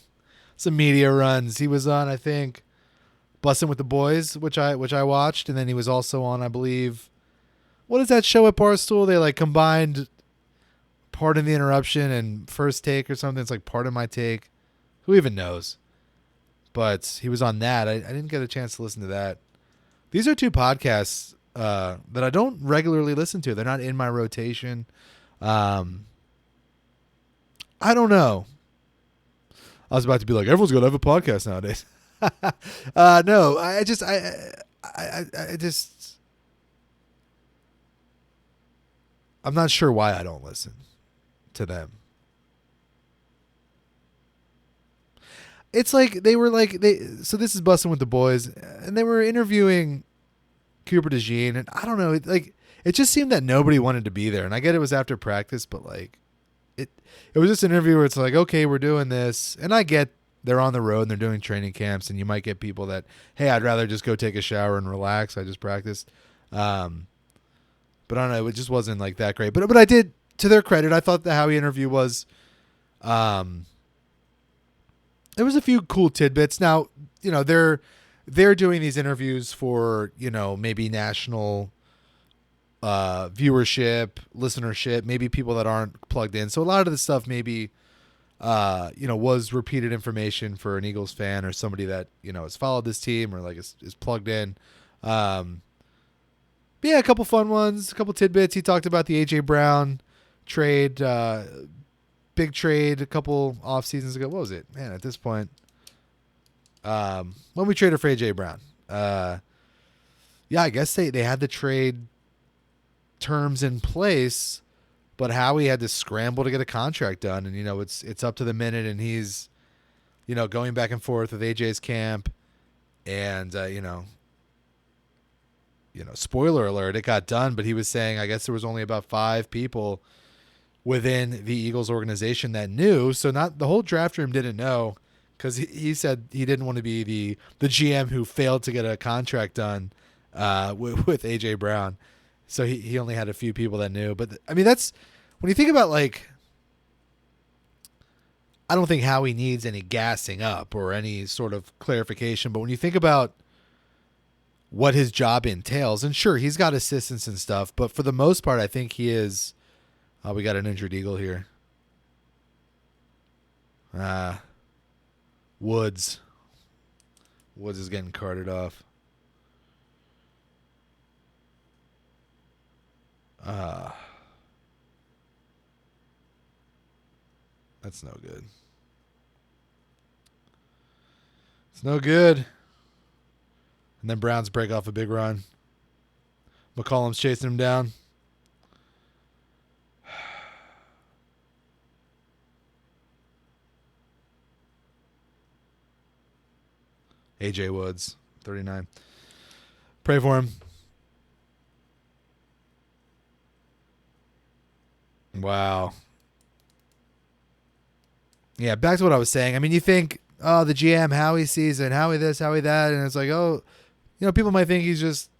runs. He was on, I think, Bussin' with the Boys, which I watched, and then he was also on, I believe, what is that show at Barstool? They like combined Pardon the Interruption and First Take or something. It's like Pardon My Take. Who even knows? But he was on that. I didn't get a chance to listen to that. These are 2 podcasts that I don't regularly listen to. They're not in my rotation. I don't know. I was about to be like, everyone's gonna have a podcast nowadays. No, I just I'm not sure why I don't listen to them. It's like so this is Bussin' with the Boys, and they were interviewing Cooper DeJean, and I don't know, it just seemed that nobody wanted to be there. And I get it was after practice, but like it was just an interview where it's like, okay, we're doing this, and I get they're on the road and they're doing training camps, and you might get people that, hey, I'd rather just go take a shower and relax. I just practiced. But I don't know, it just wasn't like that great. But I did, to their credit, I thought the Howie interview was there was a few cool tidbits. Now, you know, they're doing these interviews for, you know, maybe national viewership, listenership, maybe people that aren't plugged in. So a lot of the stuff maybe you know, was repeated information for an Eagles fan or somebody that, you know, has followed this team or like is plugged in. But yeah, a couple fun ones, a couple tidbits. He talked about the A.J. Brown trade, big trade a couple off seasons ago. What was it? Man, at this point, when we traded for A.J. Brown. Yeah, I guess they had the trade terms in place, but Howie had to scramble to get a contract done. And, you know, it's up to the minute, and he's, you know, going back and forth with AJ's camp. And, you know, spoiler alert, it got done, but he was saying, I guess there was only about 5 people within the Eagles organization that knew. So not the whole draft room didn't know, because he said he didn't want to be the GM who failed to get a contract done with AJ Brown. So he only had a few people that knew. But I mean, when you think about like, I don't think Howie needs any gassing up or any sort of clarification, but when you think about what his job entails, and sure, he's got assistants and stuff, but for the most part, I think he is. Oh, we got an injured Eagle here. Woods. Woods is getting carted off. That's no good. It's no good. And then Browns break off a big run. McCollum's chasing him down. AJ Woods, 39. Pray for him. Wow. Yeah, back to what I was saying. I mean, you think, oh, the GM, Howie season, Howie this, Howie that, and it's like, oh, you know, people might think he's just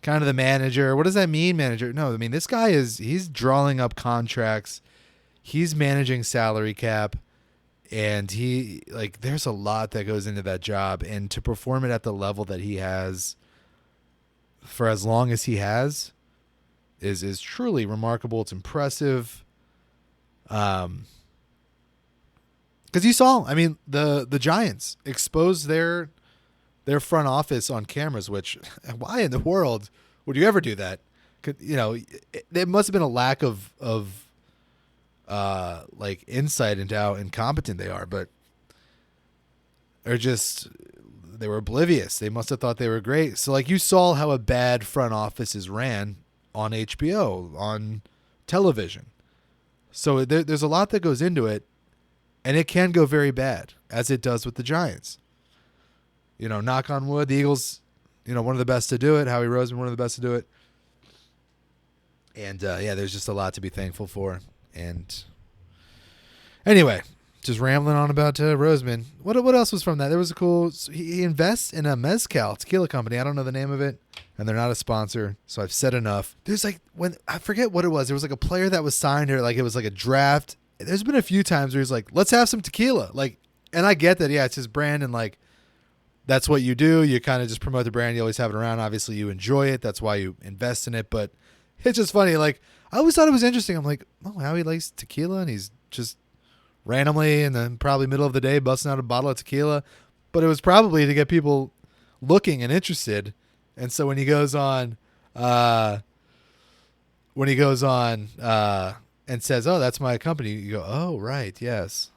kind of the manager. What does that mean, manager? No, I mean, this guy he's drawing up contracts. He's managing salary cap. And there's a lot that goes into that job. And to perform it at the level that he has for as long as he has is truly remarkable. It's impressive. Because you saw, I mean, the Giants exposed their front office on cameras, which why in the world would you ever do that? You know, there must have been a lack of like insight into how incompetent they are, but they were oblivious. They must have thought they were great. So like you saw how a bad front office is ran on HBO, on television. So there's a lot that goes into it, and it can go very bad, as it does with the Giants. You know, knock on wood, the Eagles, you know, one of the best to do it. Howie Roseman, one of the best to do it. And yeah, there's just a lot to be thankful for. And anyway, just rambling on about Roseman. What else was from that? There was a cool. He invests in a mezcal tequila company. I don't know the name of it, and they're not a sponsor, so I've said enough. There's like I forget what it was. There was like a player that was signed here, like it was like a draft. There's been a few times where he's like, "Let's have some tequila," like, and I get that. Yeah, it's his brand, and like that's what you do. You kind of just promote the brand. You always have it around. Obviously, you enjoy it. That's why you invest in it. But it's just funny. Like, I always thought it was interesting. I'm like, oh, how he likes tequila, and he's just randomly and then probably middle of the day busting out a bottle of tequila. But it was probably to get people looking and interested. And so when he goes on and says, oh, that's my company, you go, oh, right, yes.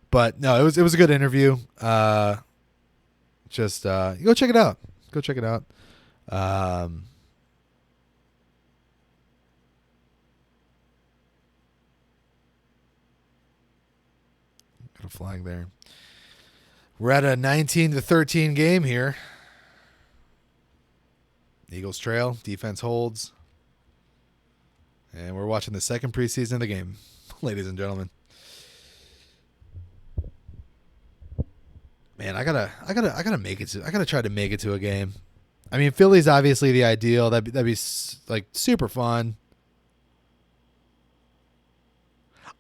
But no, it was a good interview. Just go check it out. Go check it out. Got a flag there. We're at a 19-13 game here. Eagles trail. Defense holds. And we're watching the second preseason of the game, ladies and gentlemen. Man, I gotta make it to. I gotta try to make it to a game. I mean, Philly's obviously the ideal. That'd be like super fun.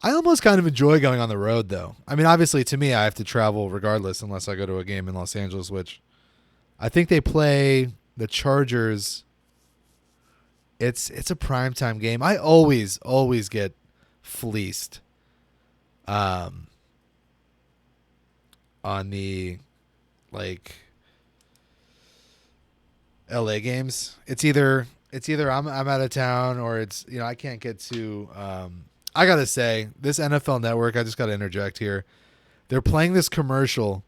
I almost kind of enjoy going on the road, though. I mean, obviously, to me, I have to travel regardless, unless I go to a game in Los Angeles, which I think they play the Chargers. It's a primetime game. I always get fleeced. On the like LA games. It's either I'm out of town or it's, you know, I can't get to I got to say, this NFL Network, I just got to interject here. They're playing this commercial.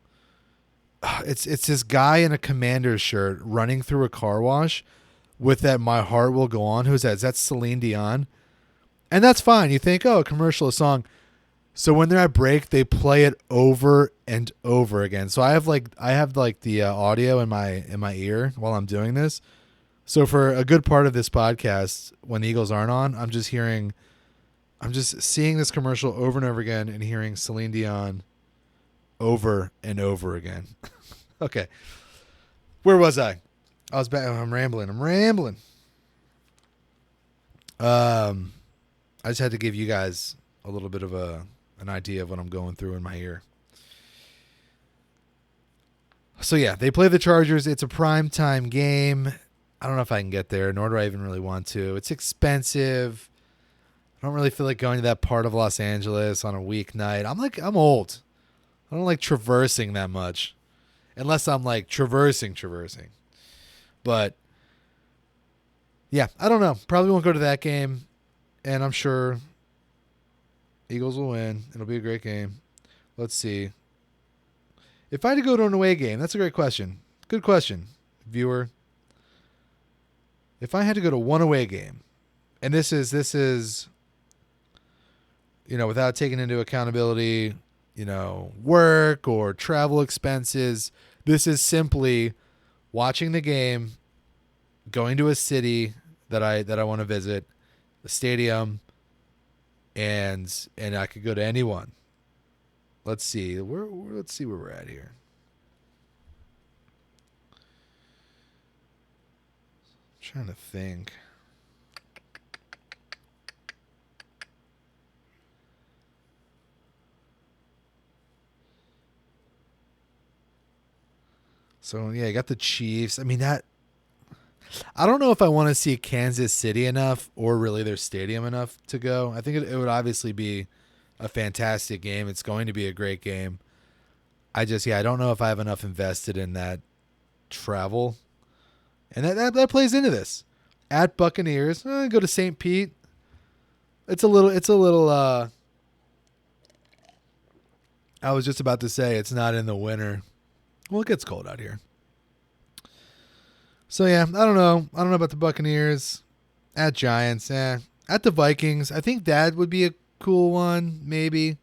It's this guy in a Commander's shirt running through a car wash with that "My Heart Will Go On." Who's that? Is that Celine Dion? And that's fine. You think, oh, a commercial, a song. So when they're at break, they play it over and over again. So I have the audio in my ear while I'm doing this. So for a good part of this podcast, when the Eagles aren't on, I'm just seeing this commercial over and over again and hearing Celine Dion over and over again. Okay. Where was I? I was back. I'm rambling. I just had to give you guys a little bit of an idea of what I'm going through in my ear. So yeah, they play the Chargers. It's a primetime game. I don't know if I can get there, nor do I even really want to. It's expensive. I don't really feel like going to that part of Los Angeles on a weeknight. I'm old. I don't like traversing that much. Unless I'm like traversing. But yeah, I don't know. Probably won't go to that game. And I'm sure Eagles will win. It'll be a great game. Let's see. If I had to go to an away game, that's a great question. Good question, viewer. If I had to go to one away game, and this is, without taking into accountability, work or travel expenses, this is simply watching the game, going to a city that I want to visit, a stadium, and I could go to anyone. Let's see. Let's see where we're at here. I'm trying to think. So yeah, you got the Chiefs. I mean I don't know if I want to see Kansas City enough or really their stadium enough to go. I think it would obviously be a fantastic game. It's going to be a great game. I don't know if I have enough invested in that travel. And that plays into this. At Buccaneers, go to St. Pete. It's a little I was just about to say it's not in the winter. Well, it gets cold out here. So yeah, I don't know about the Buccaneers. At Giants, At the Vikings, I think that would be a cool one, maybe.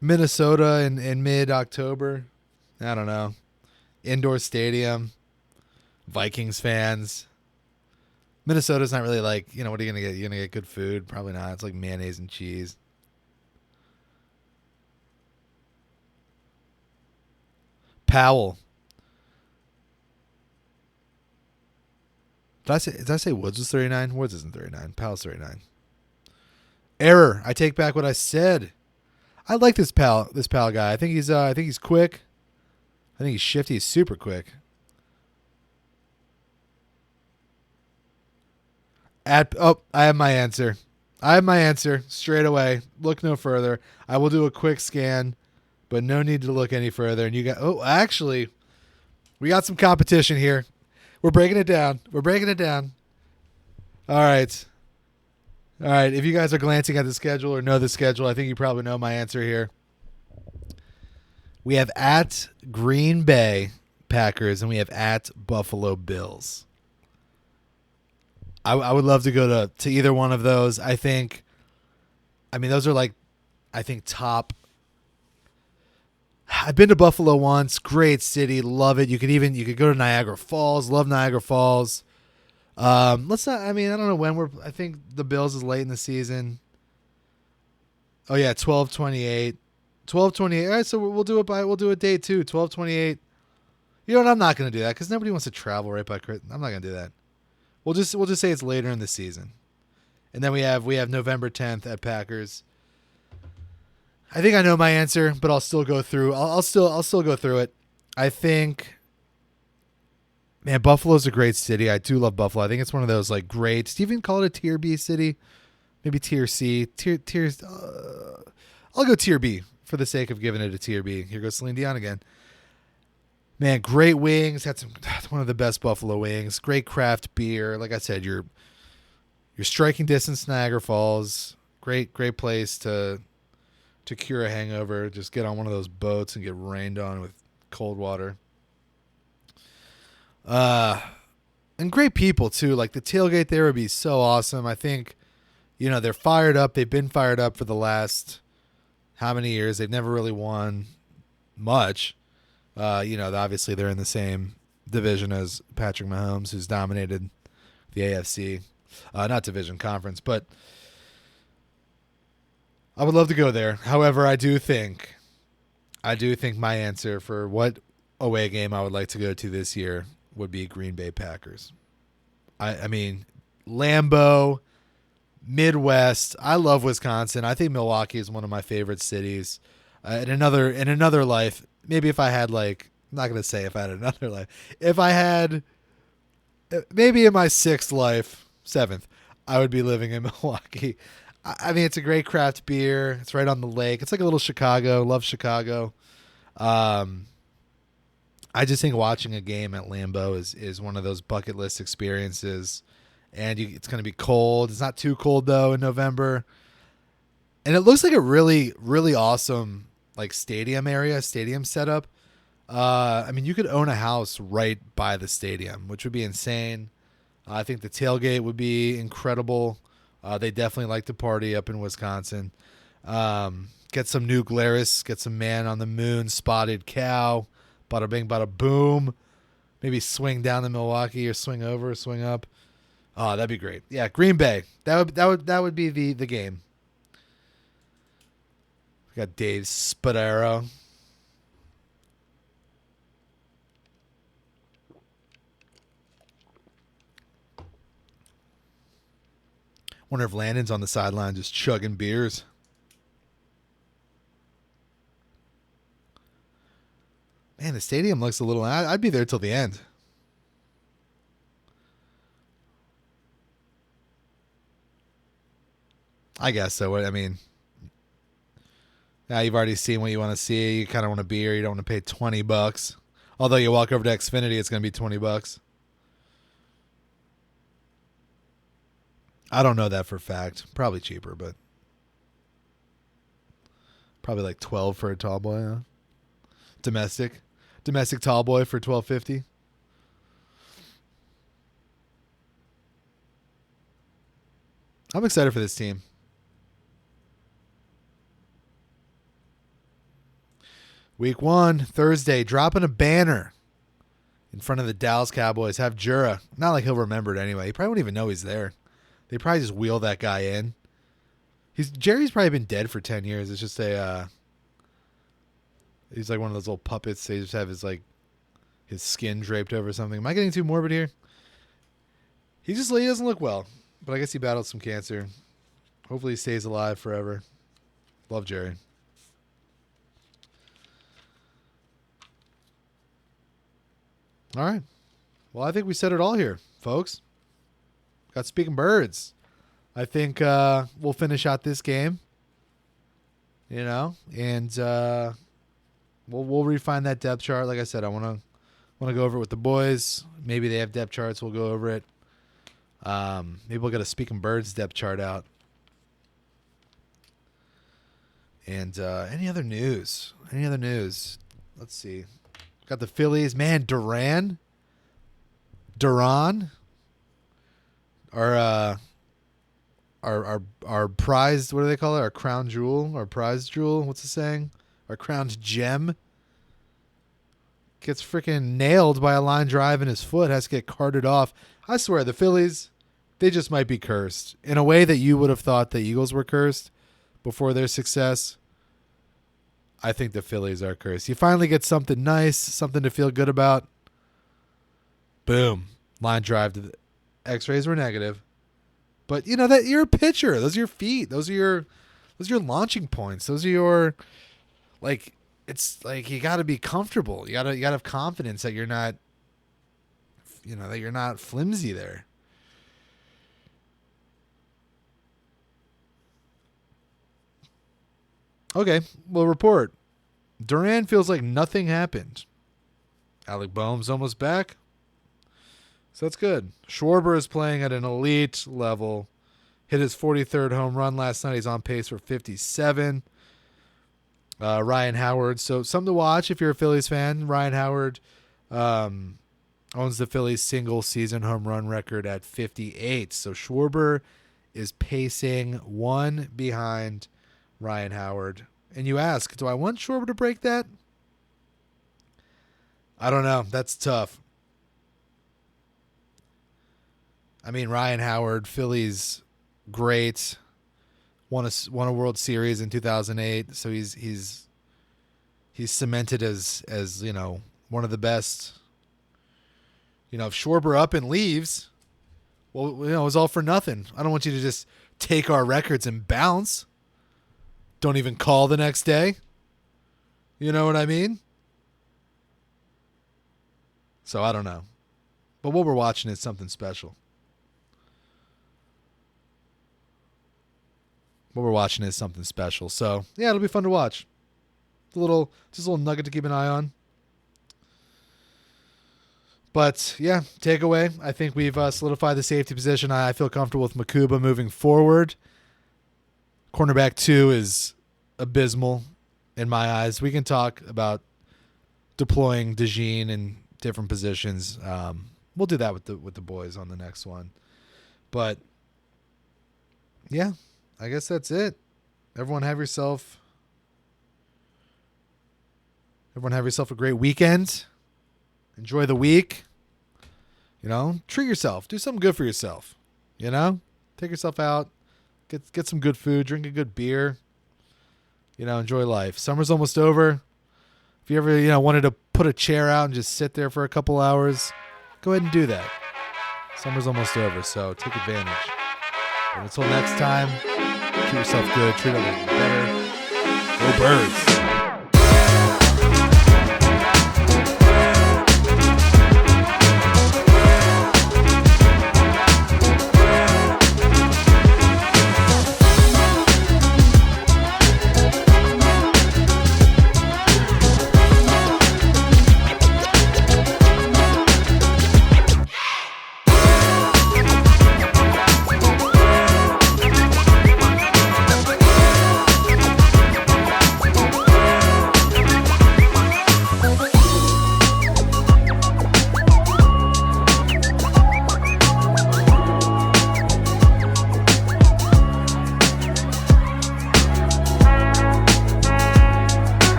Minnesota in mid-October. I don't know. Indoor stadium. Vikings fans. Minnesota's not really like, what are you going to get? You're going to get good food? Probably not. It's like mayonnaise and cheese. Powell. Did I say Woods was 39? Woods isn't 39. Powell's 39. Error. I take back what I said. I like this Powell guy. I think he's quick. I think he's shifty. He's super quick. I have my answer. Straight away. Look no further. I will do a quick scan, but no need to look any further. And actually, we got some competition here. We're breaking it down. All right. If you guys are glancing at the schedule or know the schedule, I think you probably know my answer here. We have at Green Bay Packers and we have at Buffalo Bills. I would love to go to either one of those. Those are top. I've been to Buffalo once. Great city. Love it. You could go to Niagara Falls. Love Niagara Falls. I don't know when I think the Bills is late in the season. Oh yeah, 12/28. 12/28. All right, so we'll do it day 2, 12/28. You know what? I'm not going to do that because nobody wants to travel right by Christmas. I'm not going to do that. We'll just say it's later in the season. And then we have November 10th at Packers. I think I know my answer, but I'll still go through. I'll still go through it. I think, man, Buffalo's a great city. I do love Buffalo. I think it's one of those like great. Do you even call it a tier B city? Maybe tier C. Tiers. I'll go tier B for the sake of giving it a tier B. Here goes Celine Dion again. Man, great wings. Had one of the best Buffalo wings. Great craft beer. Like I said, you're striking distance Niagara Falls. Great place to cure a hangover. Just get on one of those boats and get rained on with cold water. And great people too. Like the tailgate there would be so awesome. I think, they're fired up. They've been fired up for the last how many years? They've never really won much. Obviously they're in the same division as Patrick Mahomes, who's dominated the AFC, not division, conference, but I would love to go there. However, I do think I do think my answer for what away game I would like to go to this year would be Green Bay Packers. I mean, Lambeau, Midwest. I love Wisconsin. I think Milwaukee is one of my favorite cities. In another life, maybe if I had like, I'm not gonna say if I had another life. If I had, maybe in my seventh, I would be living in Milwaukee. I mean, it's a great craft beer. It's right on the lake. It's like a little Chicago. Love Chicago. I just think watching a game at Lambeau is one of those bucket list experiences. And it's going to be cold. It's not too cold, though, in November. And it looks like a really, really awesome like stadium setup. I mean, you could own a house right by the stadium, which would be insane. I think the tailgate would be incredible. They definitely like to party up in Wisconsin. Get some New Glarus, get some Man on the Moon, Spotted Cow, bada bing, bada boom. Maybe swing down to Milwaukee or swing over, swing up. Oh, that'd be great. Yeah, Green Bay. That would be the game. We got Dave Spadaro. Wonder if Landon's on the sideline just chugging beers. Man, the stadium looks a little... I'd be there till the end. I guess so. I mean, now you've already seen what you want to see. You kind of want a beer. You don't want to pay $20. Although you walk over to Xfinity, it's going to be $20. I don't know that for a fact. Probably cheaper, but probably like 12 for a tall boy. Huh? Domestic tall boy for $12.50. I'm excited for this team. Week 1, Thursday, dropping a banner in front of the Dallas Cowboys. Have Jura. Not like he'll remember it anyway. He probably won't even know he's there. They probably just wheel that guy in. Jerry's probably been dead for 10 years. It's just he's like one of those little puppets. They just have his skin draped over something. Am I getting too morbid here? He doesn't look well, but I guess he battled some cancer. Hopefully he stays alive forever. Love Jerry. All right. Well, I think we said it all here, folks. Got Speaking Birds. I think we'll finish out this game, and we'll refine that depth chart. Like I said, I want to go over it with the boys. Maybe they have depth charts. We'll go over it. Maybe we'll get a Speaking Birds depth chart out. And any other news? Let's see. Got the Phillies. Man, Duran. Our prized, what do they call it? Our crown jewel, our prize jewel. What's the saying? Our crowned gem gets freaking nailed by a line drive in his foot. Has to get carted off. I swear, the Phillies, they just might be cursed in a way that you would have thought the Eagles were cursed before their success. I think the Phillies are cursed. You finally get something nice, something to feel good about. Boom. Line drive to the X-rays were negative. But that you're a pitcher. Those are your feet. Those are your launching points. Those are your it's like you got to be comfortable. You got to have confidence that you're not that you're not flimsy there. Okay, we'll report. Duran feels like nothing happened. Alec Boehm's almost back. So that's good. Schwarber is playing at an elite level. Hit his 43rd home run last night. He's on pace for 57. Ryan Howard. So something to watch if you're a Phillies fan. Ryan Howard owns the Phillies single season home run record at 58. So Schwarber is pacing one behind Ryan Howard. And you ask, do I want Schwarber to break that? I don't know. That's tough. I mean, Ryan Howard, Phillies, great. Won a World Series in 2008, so he's he's cemented as one of the best. If Schwarber up and leaves, well, it was all for nothing. I don't want you to just take our records and bounce. Don't even call the next day. You know what I mean? So I don't know. But what we're watching is something special. What we're watching is something special. So, yeah, it'll be fun to watch. Just a little nugget to keep an eye on. But, yeah, takeaway. I think we've solidified the safety position. I feel comfortable with Makuba moving forward. Cornerback 2 is abysmal in my eyes. We can talk about deploying DeJean in different positions. We'll do that with the boys on the next one. But, yeah, I guess that's it. Everyone have yourself a great weekend. Enjoy the week. Treat yourself. Do something good for yourself. Take yourself out. Get some good food. Drink a good beer. Enjoy life. Summer's almost over. If you ever wanted to put a chair out and just sit there for a couple hours, go ahead and do that. Summer's almost over, so take advantage. And until next time, treat yourself good. Treat others better. Go Birds.